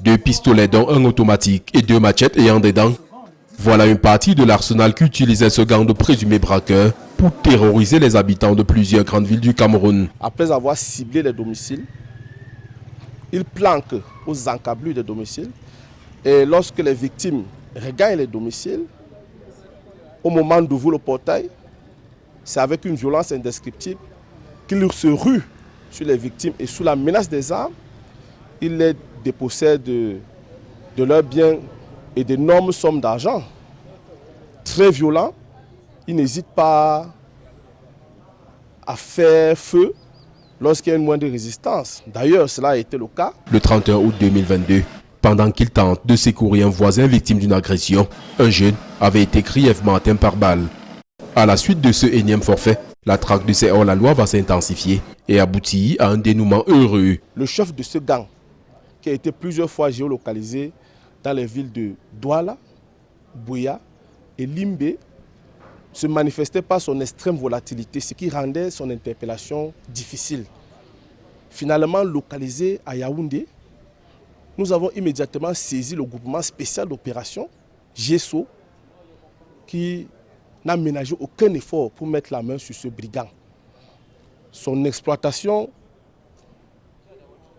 2 pistolets dont un automatique et 2 machettes ayant des dents. Voilà une partie de l'arsenal qu'utilisait ce gang de présumés braqueurs pour terroriser les habitants de plusieurs grandes villes du Cameroun. Après avoir ciblé les domiciles, ils planquent aux encablures des domiciles. Et lorsque les victimes regagnent les domiciles, au moment d'ouvrir le portail, c'est avec une violence indescriptible qu'ils se ruent sur les victimes et sous la menace des armes, ils les dépossèdent de leurs biens et d'énormes sommes d'argent. Très violents, ils n'hésitent pas à faire feu lorsqu'il y a une moindre résistance. D'ailleurs, cela a été le cas. Le 31 août 2022, pendant qu'il tente de secourir un voisin victime d'une agression, un jeune avait été grièvement atteint par balle. À la suite de ce énième forfait, la traque de ces hors-la-loi va s'intensifier et aboutir à un dénouement heureux. Le chef de ce gang, qui a été plusieurs fois géolocalisé dans les villes de Douala, Buea et Limbe, se manifestait par son extrême volatilité, ce qui rendait son interpellation difficile. Finalement localisé à Yaoundé, nous avons immédiatement saisi le groupement spécial d'opération, GESO, qui n'a ménagé aucun effort pour mettre la main sur ce brigand. Son exploitation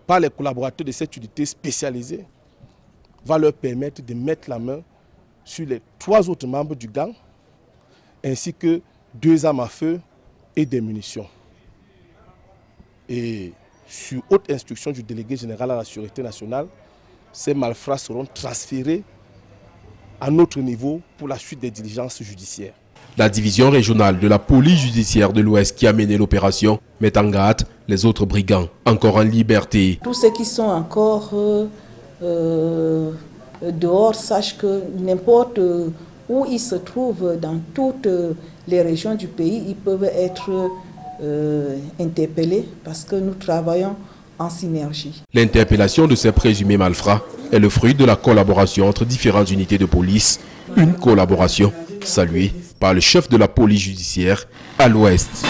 par les collaborateurs de cette unité spécialisée va leur permettre de mettre la main sur les 3 autres membres du gang, ainsi que 2 armes à feu et des munitions. Et sur haute instruction du délégué général à la Sûreté nationale, ces malfrats seront transférés à notre niveau pour la suite des diligences judiciaires. La division régionale de la police judiciaire de l'Ouest qui a mené l'opération met en garde les autres brigands encore en liberté. Tous ceux qui sont encore dehors sachent que n'importe où ils se trouvent dans toutes les régions du pays, ils peuvent être interpellés parce que nous travaillons en synergie. L'interpellation de ces présumés malfrats est le fruit de la collaboration entre différentes unités de police, une collaboration saluée par le chef de la police judiciaire à l'Ouest.